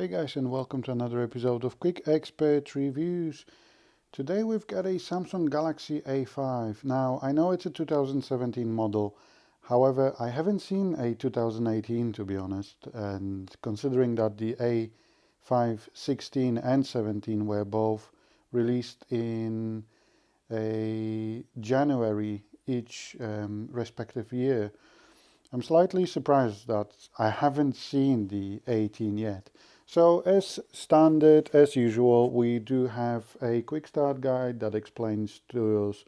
Hey guys, and welcome to another episode of Quick Expert Reviews. Today we've got a Samsung Galaxy A5. Now, I know it's a 2017 model, however, I haven't seen a 2018 to be honest, and considering that the A5 16 and 17 were both released in a January each respective year, I'm slightly surprised that I haven't seen the 18 yet. So as standard, as usual, we do have a quick start guide that explains to us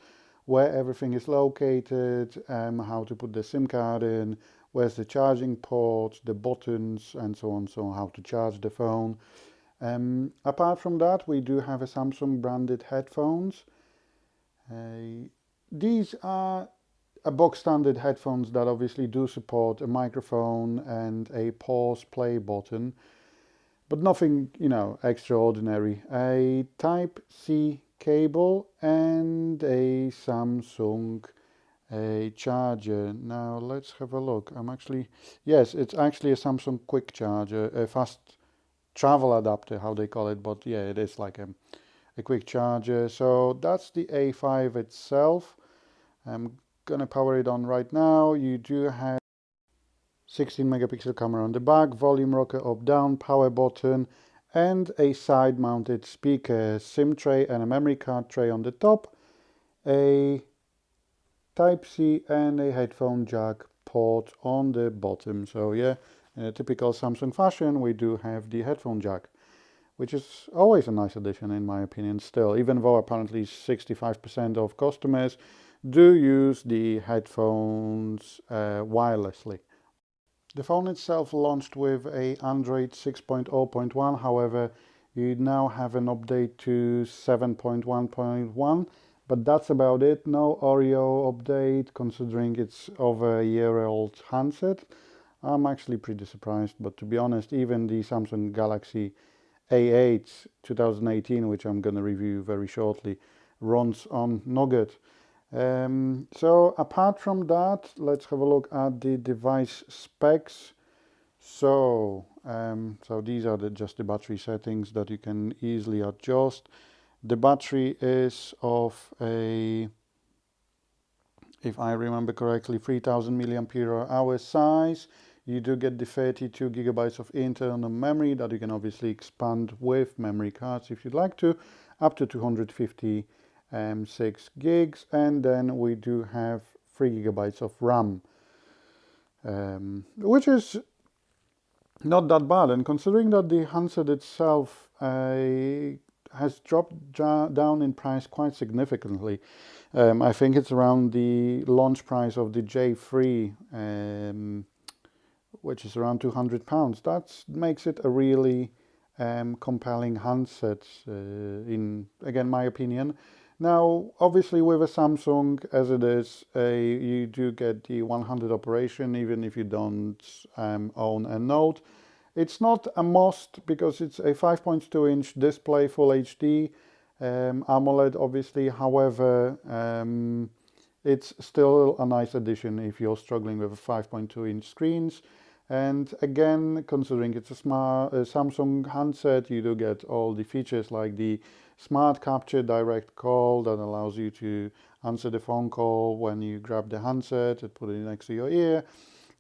where everything is located, how to put the SIM card in, where's the charging port, the buttons, and so on, so how to charge the phone. Apart from that, we do have a Samsung branded headphones. These are a box standard headphones that obviously do support a microphone and a pause play button, but nothing, extraordinary. A Type-C cable and a Samsung charger. Now let's have a look. Yes, it's actually a Samsung quick charger, a fast travel adapter, how they call it, but yeah, it is like a quick charger. So that's the A5 itself. I'm gonna power it on right now. You do have 16 megapixel camera on the back, volume rocker up down, power button, and a side mounted speaker, SIM tray and a memory card tray on the top, a Type-C and a headphone jack port on the bottom. So yeah, in a typical Samsung fashion, we do have the headphone jack, which is always a nice addition in my opinion still, even though apparently 65% of customers do use the headphones wirelessly. The phone itself launched with a Android 6.0.1, however, you now have an update to 7.1.1, but that's about it. No Oreo update, considering it's over a year-old handset. I'm actually pretty surprised, but to be honest, even the Samsung Galaxy A8 2018, which I'm going to review very shortly, runs on Nougat. So apart from that, let's have a look at the device specs. So these are just the battery settings that you can easily adjust. The battery is of a, if I remember correctly, 3000 milliampere hour size. You do get the 32 gigabytes of internal memory that you can obviously expand with memory cards if you'd like to, up to 256 gigs, and then we do have 3 gigabytes of RAM, which is not that bad, and considering that the handset itself has dropped down in price quite significantly. I think it's around the launch price of the J3, which is around £200. That makes it a really compelling handset, in, again, my opinion. Now, obviously with a Samsung as it is, you do get the 100 operation even if you don't own a Note. It's not a must because it's a 5.2-inch display, Full HD, AMOLED obviously. However, it's still a nice addition if you're struggling with a 5.2-inch screens. And again, considering it's a smart Samsung handset, you do get all the features like the Smart Capture Direct Call that allows you to answer the phone call when you grab the handset and put it next to your ear.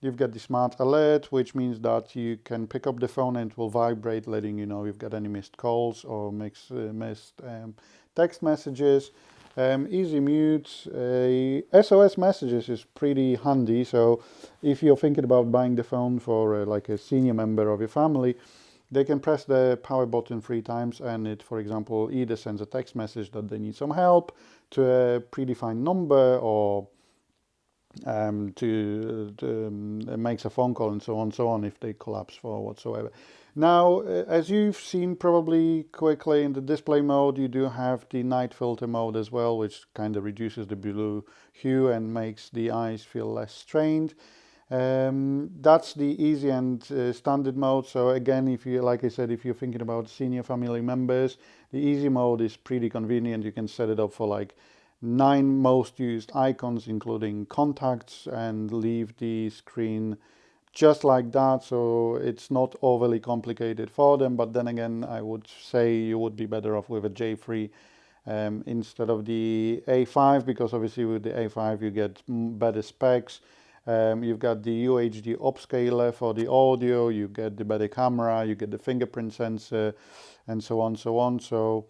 You've got the Smart Alert, which means that you can pick up the phone and it will vibrate, letting you know you've got any missed calls or missed text messages. Easy mute. SOS messages is pretty handy, so if you're thinking about buying the phone for like a senior member of your family, they can press the power button 3 times and it, for example, either sends a text message that they need some help to a predefined number, or makes a phone call and so on if they collapse or whatsoever. Now, as you've seen probably quickly in the display mode, you do have the night filter mode as well, which kind of reduces the blue hue and makes the eyes feel less strained. That's the easy and standard mode. So again, if you, like I said, if you're thinking about senior family members, the easy mode is pretty convenient. You can set it up for like 9 most used icons, including contacts, and leave the screen just like that, so it's not overly complicated for them. But then again, I would say you would be better off with a J3 instead of the A5, because obviously with the A5 you get better specs. You've got the UHD upscaler for the audio, you get the better camera, you get the fingerprint sensor, and so on, so on. So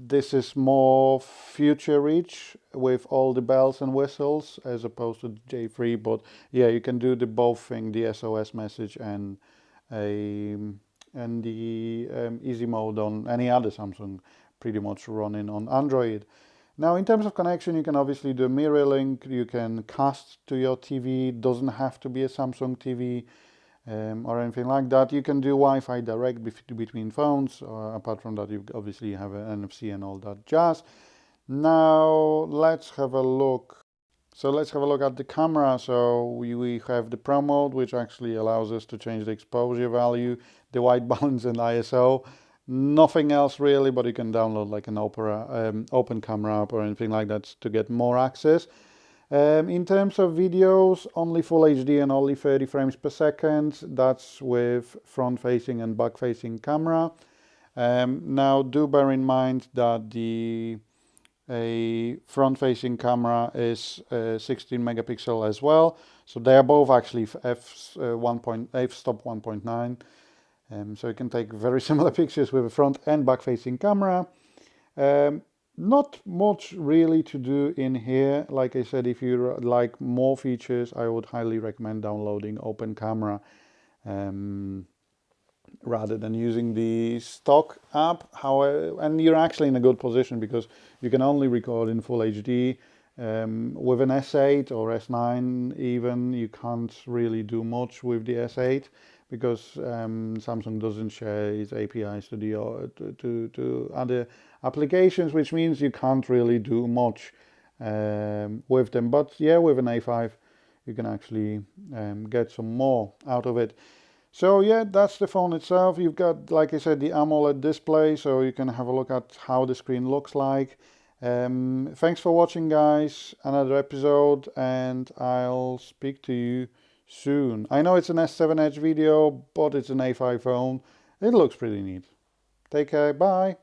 this is more future reach with all the bells and whistles as opposed to the J3. But yeah, you can do the both thing, the SOS message and the easy mode on any other Samsung pretty much running on Android. Now, in terms of connection, you can obviously do mirror link, you can cast to your TV, it doesn't have to be a Samsung TV or anything like that. You can do Wi-Fi direct between phones. Apart from that, you obviously have an NFC and all that jazz. Now, let's have a look. So let's have a look at the camera. So we have the Pro mode, which actually allows us to change the exposure value, the white balance and ISO. Nothing else really, but you can download like an Opera open camera app or anything like that to get more access. In terms of videos, only Full HD and only 30 frames per second. That's with front-facing and back-facing camera. Now, do bear in mind that a front-facing camera is 16 megapixel as well. So they are both actually f-stop 1.9. So you can take very similar pictures with a front and back-facing camera. Not much really to do in here. Like I said, if you like more features, I would highly recommend downloading Open Camera rather than using the stock app. However, and you're actually in a good position because you can only record in Full HD. With an S8 or S9 even, you can't really do much with the S8 because Samsung doesn't share its APIs to other applications, which means you can't really do much with them. But yeah, with an A5 you can actually get some more out of it. So yeah, that's the phone itself. You've got, like I said, the AMOLED display, so you can have a look at how the screen looks like. Thanks for watching, guys. Another episode, and I'll speak to you soon. I know it's an S7 Edge video, but it's an A5 phone. It looks pretty neat. Take care, bye.